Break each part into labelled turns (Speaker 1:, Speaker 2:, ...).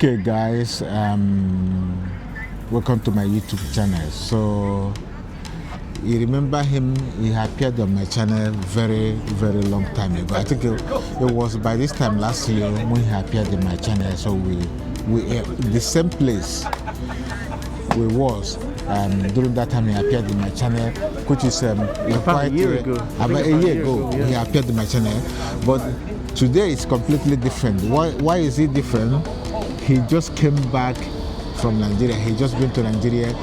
Speaker 1: Okay guys, welcome to my YouTube channel. So you remember him, he appeared on my channel very long time ago. I think it was by this time last year when he appeared in my channel. So we the same place we was during that time he appeared in my channel, which is
Speaker 2: about a year ago.
Speaker 1: About a year ago,
Speaker 2: yeah.
Speaker 1: he appeared in my channel. But today it's completely different. Why is it different? He just came back from Nigeria. He just been to Nigeria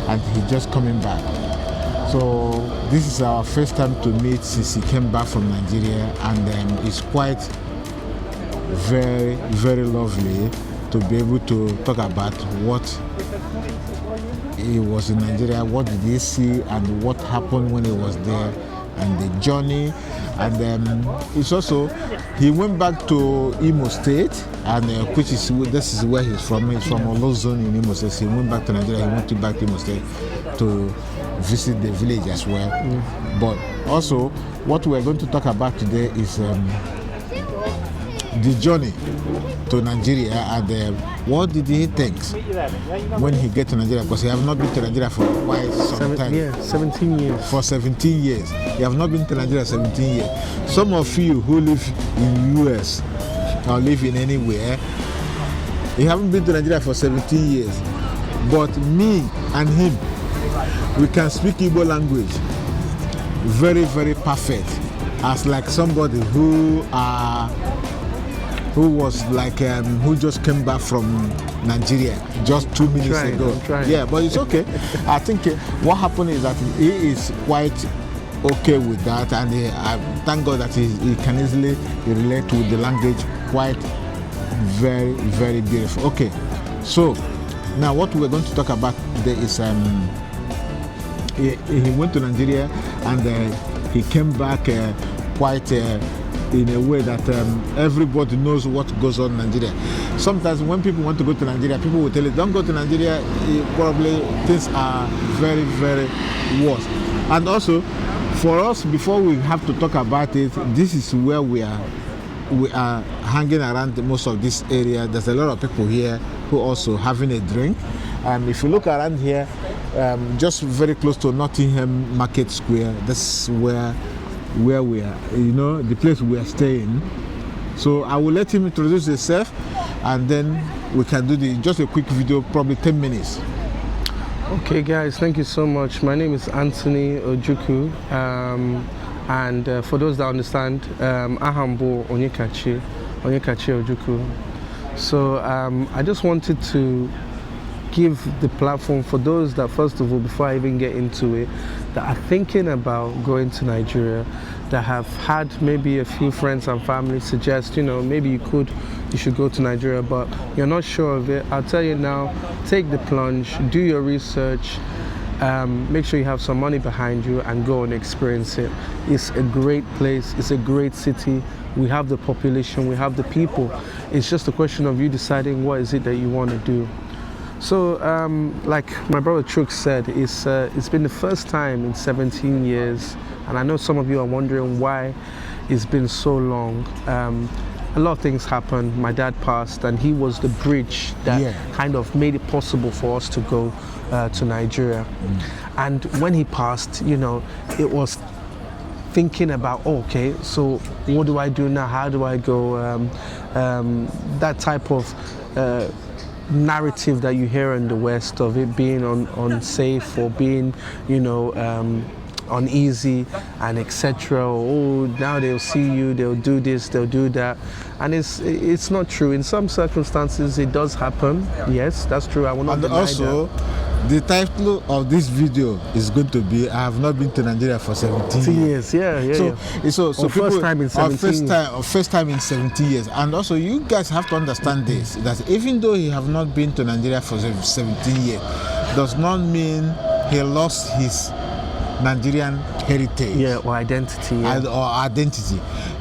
Speaker 1: and he just coming back. So this is our first time to meet since he came back from Nigeria, and it's quite very lovely to be able to talk about what he was in Nigeria, what did he see, and what happened when he was there, and the journey. And it's also, he went back to Imo State, and this is where he's from. He's from Olozon in Imo State. So he went back to Nigeria. He went back to Imo State to visit the village as well. But also, what we're going to talk about today is the journey to Nigeria, and what did he think when he get to Nigeria, because he have not been to Nigeria for quite some time.
Speaker 2: Yeah, 17 years.
Speaker 1: For 17 years. You have not been to Nigeria 17 years. Some of you who live in US or live in anywhere, you haven't been to Nigeria for 17 years. But me and him, we can speak Igbo language very perfect, as like somebody who was like who just came back from Nigeria just 2 minutes ago. Yeah, but it's okay. I think what happened is that he is quite okay with that, and I thank God that he can easily relate with the language quite very beautiful. Okay, so now what we're going to talk about today is he went to Nigeria, and he came back quite in a way that everybody knows what goes on in Nigeria. Sometimes when people want to go to Nigeria, people will tell you, don't go to Nigeria, probably things are very worse. And also, for us, before we have to talk about it, this is where we are hanging around most of this area. There's a lot of people here who also having a drink. If you look around here, just very close to Nottingham Market Square, this is where we are, the place we are staying. So I will let him introduce himself, and then we can do just a quick video, probably 10 minutes.
Speaker 2: Okay guys, thank you so much. My name is Anthony Ojukwu, and for those that understand, Ahambo Onyekachi Ojukwu. So I just wanted to give the platform for those that, first of all, before I even get into it, that are thinking about going to Nigeria, that have had maybe a few friends and family suggest, maybe you should go to Nigeria, but you're not sure of it. I'll tell you now, take the plunge, do your research, make sure you have some money behind you, and go and experience it. It's a great place, it's a great city. We have the population, we have the people. It's just a question of you deciding what is it that you want to do. So, like my brother Chuk said, it's been the first time in 17 years, and I know some of you are wondering why it's been so long. A lot of things happened. My dad passed, and he was the bridge that kind of made it possible for us to go to Nigeria. And when he passed, it was thinking about, okay, so what do I do now? How do I go? That type of narrative that you hear in the West of it being unsafe or being, uneasy and etc. Oh, now they'll see you, they'll do this, they'll do that, and it's not true. In some circumstances, it does happen. Yes, that's true. I will not deny
Speaker 1: also,
Speaker 2: that.
Speaker 1: The title of this video is going to be "I have not been to Nigeria for 17 years."
Speaker 2: Yeah.
Speaker 1: So
Speaker 2: first time in 17 years.
Speaker 1: First time in 17 years. And also, you guys have to understand this: that even though he have not been to Nigeria for 17 years, does not mean he lost his Nigerian heritage,
Speaker 2: or identity,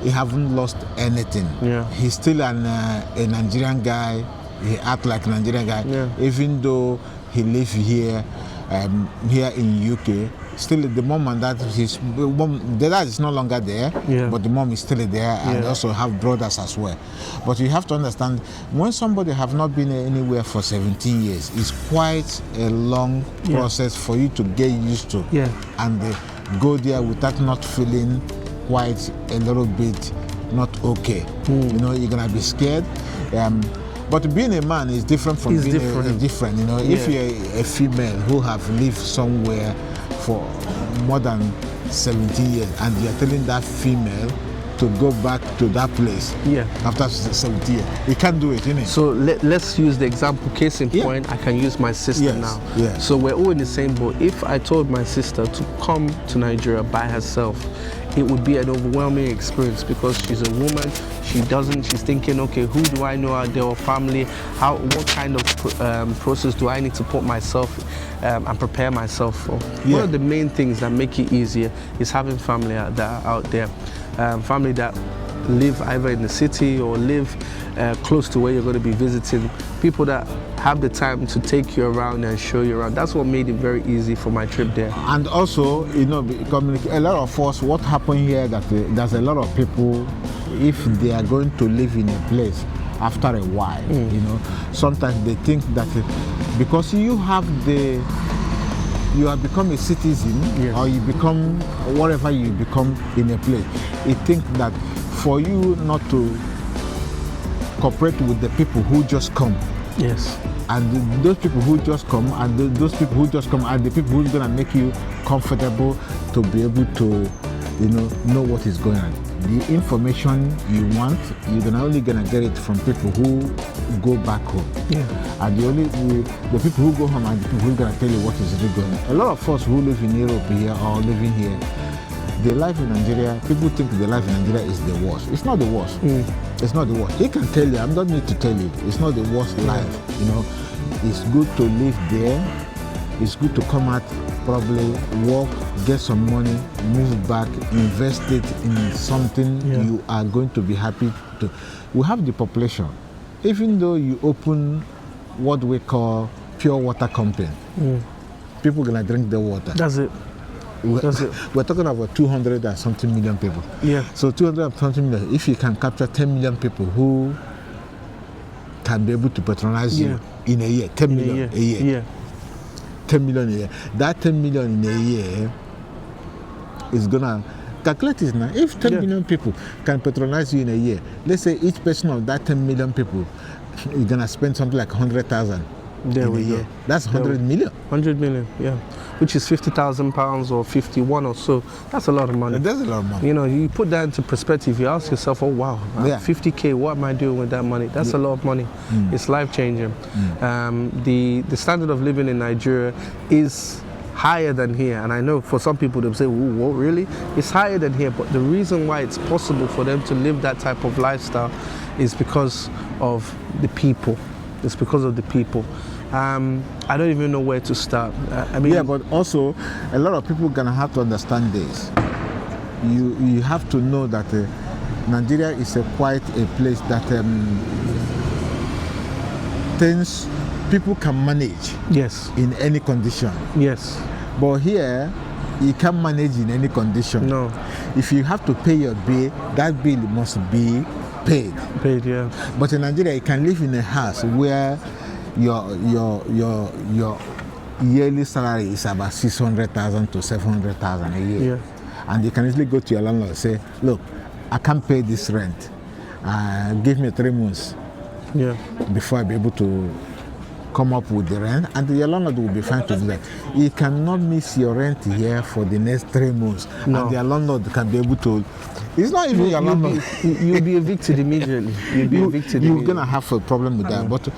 Speaker 1: He haven't lost anything. He's still a Nigerian guy. He act like a Nigerian guy, even though he live here in UK. still the mom and dad, the dad is no longer there,
Speaker 2: Yeah.
Speaker 1: but the mom is still there, and
Speaker 2: Yeah.
Speaker 1: also have brothers as well. But you have to understand, when somebody have not been anywhere for 17 years, it's quite a long
Speaker 2: Yeah.
Speaker 1: process for you to get used to,
Speaker 2: Yeah.
Speaker 1: and go there without not feeling quite a little bit not okay. You know, you're gonna be scared. But being a man is different from
Speaker 2: It's
Speaker 1: being
Speaker 2: different.
Speaker 1: different. You know, if
Speaker 2: Yeah.
Speaker 1: you're a female who have lived somewhere for more than 17 years and you're telling that female to go back to that place
Speaker 2: Yeah.
Speaker 1: after 17 years, you can't do it, innit?
Speaker 2: So let's use the example, case in
Speaker 1: Yeah.
Speaker 2: point, I can use my sister
Speaker 1: Yes,
Speaker 2: now.
Speaker 1: yes.
Speaker 2: So we're all in the same boat. If I told my sister to come to Nigeria by herself, it would be an overwhelming experience because she's a woman. She's thinking, okay, who do I know out there or family? What kind of process do I need to put myself and prepare myself for?
Speaker 1: Yeah.
Speaker 2: One of the main things that make it easier is having family out there. Family that live either in the city or live close to where you're going to be visiting, people that have the time to take you around and show you around. That's what made it very easy for my trip there.
Speaker 1: And also, you know, a lot of us, what happened here, that there's a lot of people, if they are going to live in a place after a while, you know, sometimes they think that because you have become a citizen,
Speaker 2: Yes.
Speaker 1: or you become whatever you become in a place, you think that for you not to cooperate with the people who just come,
Speaker 2: Yes.
Speaker 1: and those people who just come, and those people who just come are the people who's gonna make you comfortable to be able to, you know what is going on. The information you want, you're only gonna get it from people who go back home.
Speaker 2: Yeah.
Speaker 1: And the people who go home are the people who are gonna tell you what is really going on. A lot of us who live in Europe here or living here, the life in Nigeria, people think the life in Nigeria is the worst. It's not the worst. It's not the worst. He can tell you, I don't need to tell you, it's not the worst life. You know, it's good to live there. It's good to come out, probably work, get some money, move back, invest it in something you are going to be happy to. We have the population. Even though you open what we call pure water company, people gonna drink the water.
Speaker 2: That's it. That's it.
Speaker 1: We're talking about 200 and something million people.
Speaker 2: Yeah.
Speaker 1: So 200 and something million, if you can capture 10 million people who can be able to patronize you in a year, 10 million a year.
Speaker 2: Yeah.
Speaker 1: 10 million a year. That 10 million in a year is gonna calculate it now. If 10 million people can patronize you in a year, let's say each person of that 10 million people is gonna spend something like 100,000
Speaker 2: There
Speaker 1: in
Speaker 2: we
Speaker 1: a
Speaker 2: go.
Speaker 1: year. That's 100 million.
Speaker 2: 100 million, yeah. Which is £50,000 or 51 or so. That's a lot of money.
Speaker 1: That's a lot of money.
Speaker 2: You know, you put that into perspective, you ask yourself, oh wow, 50K, what am I doing with that money? That's a lot of money. It's life-changing. The standard of living in Nigeria is higher than here, and I know for some people they'll say, "Ooh, what, really?" It's higher than here, but the reason why it's possible for them to live that type of lifestyle is because of the people. It's because of the people. I don't even know where to start. I mean,
Speaker 1: Yeah, but also a lot of people gonna have to understand this. You have to know that Nigeria is quite a place that things people can manage
Speaker 2: yes,
Speaker 1: in any condition.
Speaker 2: yes,
Speaker 1: But here, you can't manage in any condition.
Speaker 2: no,
Speaker 1: If you have to pay your bill, that bill must be paid.
Speaker 2: paid, yeah,
Speaker 1: But in Nigeria, you can live in a house where your yearly salary is about 600,000 to 700,000 a year.
Speaker 2: yeah,
Speaker 1: And you can easily go to your landlord and say, look, I can't pay this rent. Give me 3 months
Speaker 2: yeah.
Speaker 1: before I be able to come up with the rent, and your landlord will be fine to do that. You cannot miss your rent here for the next 3 months,
Speaker 2: No.
Speaker 1: and your landlord can be able to. It's not even your landlord.
Speaker 2: You'll be evicted immediately. You'll be evicted
Speaker 1: You're
Speaker 2: immediately.
Speaker 1: gonna have a problem with that. But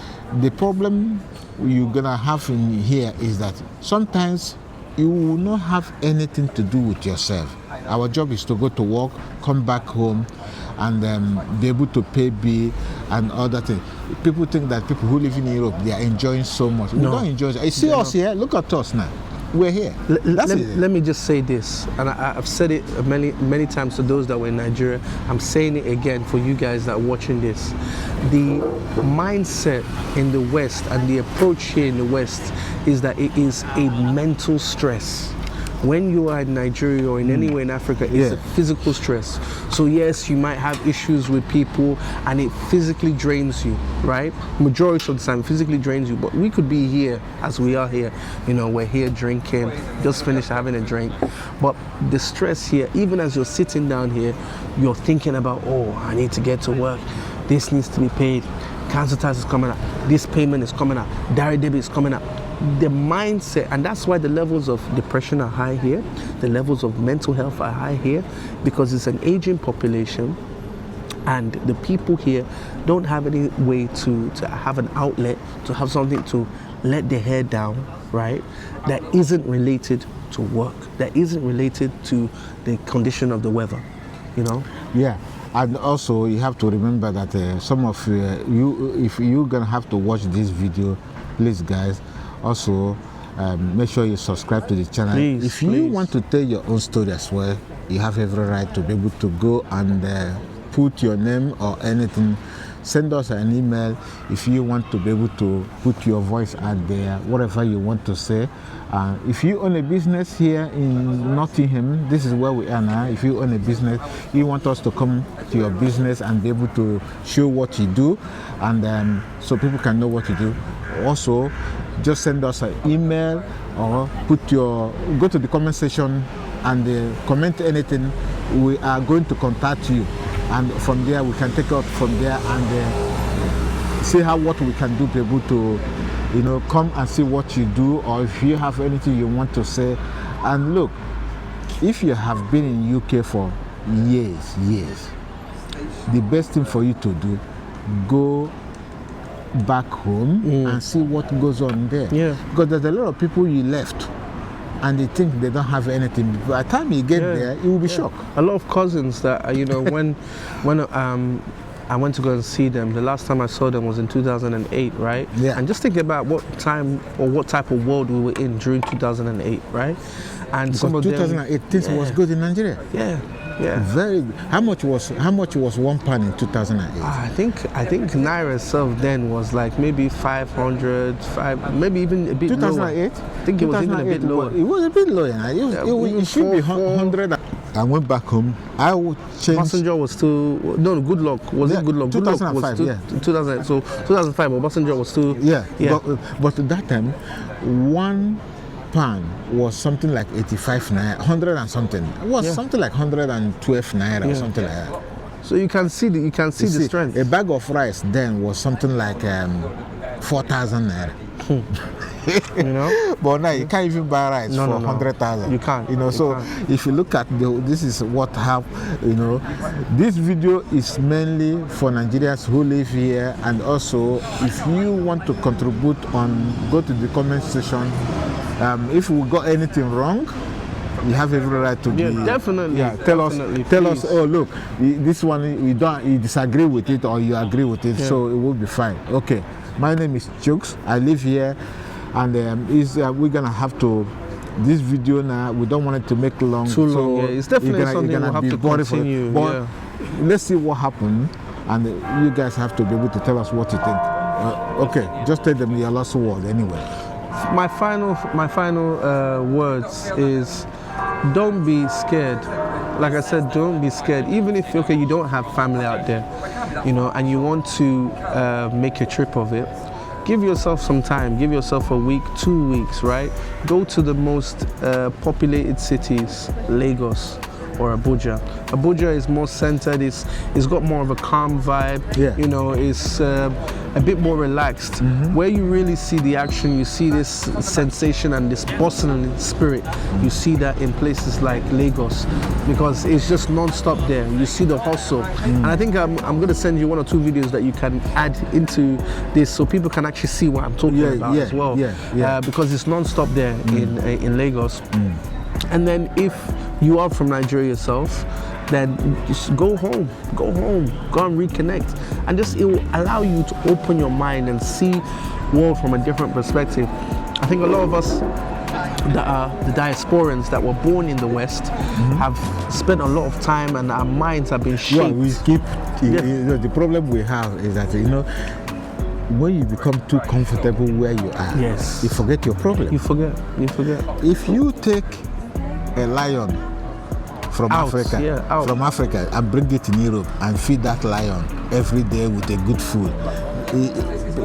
Speaker 1: the problem you're gonna have in here is that sometimes you will not have anything to do with yourself. Our job is to go to work, come back home, and be able to pay bill and other things. People think that people who live in Europe, they are enjoying so much. We
Speaker 2: No.
Speaker 1: don't enjoy it. You see us here? Look at us now. We're here. That's it.
Speaker 2: Let me just say this, and I've said it many times to those that were in Nigeria. I'm saying it again for you guys that are watching this. The mindset in the West and the approach here in the West is that it is a mental stress. when you are in Nigeria or in anywhere in Africa, it's a physical stress. So yes, you might have issues with people and it physically drains you, right? Majority of the time, it physically drains you. But we could be here as we are here. You know, we're here drinking, just finished having a drink. But the stress here, even as you're sitting down here, you're thinking about, oh, I need to get to work. This needs to be paid. Council tax is coming up. This payment is coming up. Direct debit is coming up. The mindset, and that's why the levels of depression are high here. The levels of mental health are high here, because it's an aging population, and the people here don't have any way to have an outlet, to have something to let their hair down, right? That isn't related to work, that isn't related to the condition of the weather, you know?
Speaker 1: Yeah. And also, you have to remember that some of you, if you're gonna have to watch this video, please, guys, also make sure you subscribe to the channel. If you want to tell your own story as well, you have every right to be able to go and put your name or anything. Send us an email if you want to be able to put your voice out there, whatever you want to say. If you own a business here in Nottingham, this is where we are now. If you own a business, you want us to come to your business and be able to show what you do, and so people can know what you do. Also, just send us an email or go to the comment section and comment anything. We are going to contact you, and from there we can take out from there and see what we can do to be able to, you know, come and see what you do, or if you have anything you want to say. And look, if you have been in UK for years, the best thing for you to do, go back home and see what goes on there. Yeah. Because there's a lot of people you left and they think they don't have anything. By the time you get there, you will be shocked.
Speaker 2: A lot of cousins that, you know, when I went to go and see them, the last time I saw them was in 2008, right? Yeah. And just think about what time or what type of world we were in during 2008, right? And
Speaker 1: because some of 2008 things was good in Nigeria.
Speaker 2: Yeah. Yeah.
Speaker 1: Very. How much was £1 in 2008?
Speaker 2: I think Naira itself then was like maybe 500, maybe even a bit
Speaker 1: 2008?
Speaker 2: Lower. I think it was even a bit lower.
Speaker 1: It was a bit lower. It should be 100. I went back home. I would change.
Speaker 2: Passenger was still Good Luck. Was it Good Luck?
Speaker 1: 2005.
Speaker 2: Good Luck was 2000. So 2005, but Passenger was still.
Speaker 1: Yeah. But at that time, £1 was something like 85 naira, 100 and something. It was something like 112 naira or something like that.
Speaker 2: So you can see the strength.
Speaker 1: A bag of rice then was something like 4,000 naira.
Speaker 2: You know,
Speaker 1: but now you can't even buy rice for 100,000.
Speaker 2: You can't.
Speaker 1: You know, if you look at this is what have, you know, this video is mainly for Nigerians who live here, and also if you want to contribute go to the comment section. If we got anything wrong, you have every right to be.
Speaker 2: Definitely.
Speaker 1: Yeah, tell us. Oh, look, this one you disagree with it or you agree with it, so it will be fine. Okay. My name is Chooks. I live here, and we're gonna have to. This video now, we don't want it to make long.
Speaker 2: Too long. Yeah, it's definitely something we'll have to continue.
Speaker 1: But let's see what happened, and you guys have to be able to tell us what you think. Okay, just tell them your last word anyway.
Speaker 2: My final words is, don't be scared. Like I said, don't be scared. Even if you don't have family out there, you know, and you want to make a trip of it, give yourself some time. Give yourself a week, 2 weeks, right? Go to the most populated cities, Lagos or Abuja. Abuja is more centered. It's got more of a calm vibe. Yeah. You know, it's a bit more relaxed. Where you really see the action, you see this sensation and this bustling spirit. You see that in places like Lagos, because it's just non-stop there. You see the hustle. And I think I'm going to send you 1 or 2 videos that you can add into this, so people can actually see what I'm talking about as well. Because it's non-stop there in Lagos. And then if you are from Nigeria yourself, then just go home, go and reconnect, and just it will allow you to open your mind and see the world from a different perspective. I think a lot of us that are the diasporans that were born in the West have spent a lot of time, and our minds have been shaped.
Speaker 1: Yeah, we keep. You know, the problem we have is that, you know, when you become too comfortable where you are, you forget your problem.
Speaker 2: You forget.
Speaker 1: If you take a lion from
Speaker 2: Out,
Speaker 1: Africa,
Speaker 2: yeah, out.
Speaker 1: from Africa, and bring it in Europe and feed that lion every day with a good food,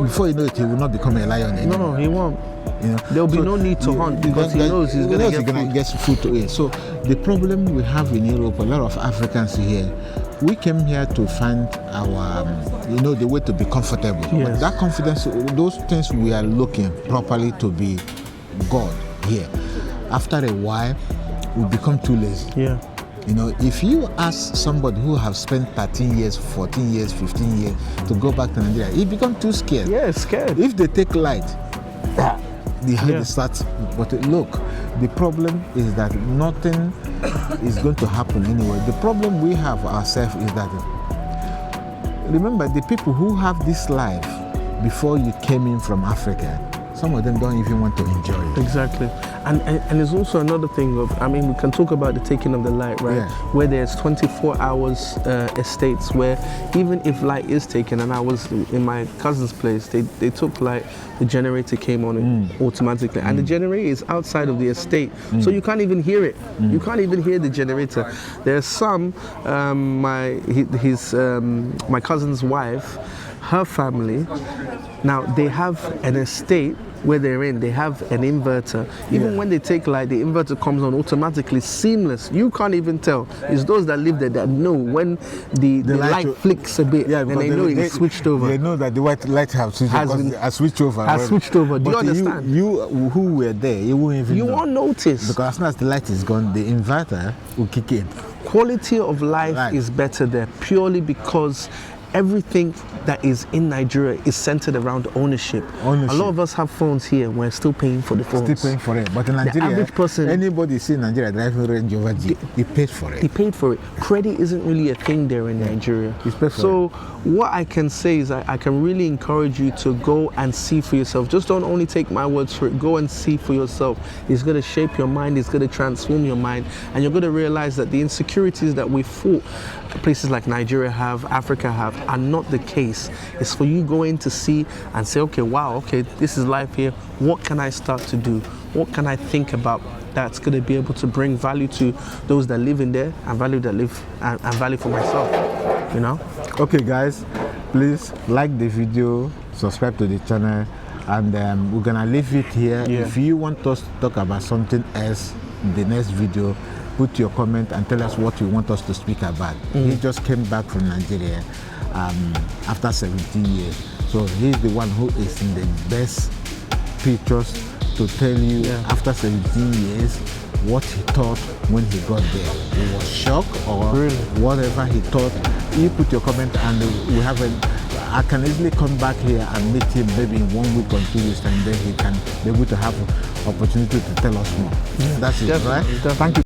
Speaker 1: before you know it, he will not become a lion anymore.
Speaker 2: No, he won't.
Speaker 1: You know?
Speaker 2: There'll be no need to hunt because he knows he's going to
Speaker 1: get food to eat. So the problem we have in Europe, a lot of Africans here, we came here to find our, the way to be comfortable.
Speaker 2: Yes.
Speaker 1: But that confidence, those things we are looking properly to be God here. After a while, we become too lazy.
Speaker 2: Yeah.
Speaker 1: If you ask somebody who have spent 13 years, 14 years, 15 years to go back to Nigeria, he become too scared.
Speaker 2: Yeah, scared.
Speaker 1: If they take light, the head starts. But look, the problem is that nothing is going to happen anyway. The problem we have ourselves is that, remember, the people who have this life before you came in from Africa, some of them don't even want to enjoy it.
Speaker 2: Exactly. And there's also another thing of, we can talk about the taking of the light, right?
Speaker 1: Yeah.
Speaker 2: Where there's 24 hours estates where even if light is taken, and I was in my cousin's place, they took light, the generator came on automatically. And the generator is outside of the estate, so you can't even hear it. You can't even hear the generator. There's some, my cousin's wife, her family, now they have an estate where they're in, they have an inverter. Even when they take light, the inverter comes on automatically, seamless. You can't even tell. It's those that live there that know when the light flicks a bit, then they know it's switched over.
Speaker 1: They know that the white light has switched over.
Speaker 2: Has switched over. Do you understand?
Speaker 1: You who were there, you won't even know.
Speaker 2: You won't notice.
Speaker 1: Because as soon as the light is gone, the inverter will kick in.
Speaker 2: Quality of life is better there purely because everything that is in Nigeria is centered around ownership. A lot of us have phones here. We're still paying for the phones.
Speaker 1: Still paying for it. But in Nigeria,
Speaker 2: the average person,
Speaker 1: anybody see in Nigeria driving Range Rover Jeep, he paid for it.
Speaker 2: He paid for it. Credit isn't really a thing there in Nigeria. So what I can say is I can really encourage you to go and see for yourself. Just don't only take my words for it. Go and see for yourself. It's going to shape your mind. It's going to transform your mind. And you're going to realize that the insecurities that we fought places like Nigeria have, Africa have, are not the case. It's for you going to see and say, okay, wow, okay, this is life here. What can I start to do? What can I think about that's going to be able to bring value to those that live in there and value for myself,
Speaker 1: Okay, guys, please like the video, subscribe to the channel, and we're gonna leave it here. If you want us to talk about something else in the next video, put your comment and tell us what you want us to speak about. He just came back from Nigeria after 17 years. So he's the one who is in the best pictures to tell you after 17 years what he thought when he got there. He was shocked or whatever he thought. You put your comment and we have I can easily come back here and meet him maybe in 1 week or 2 weeks, and then he can be able to have opportunity to tell us more. That's it, right? Thank you.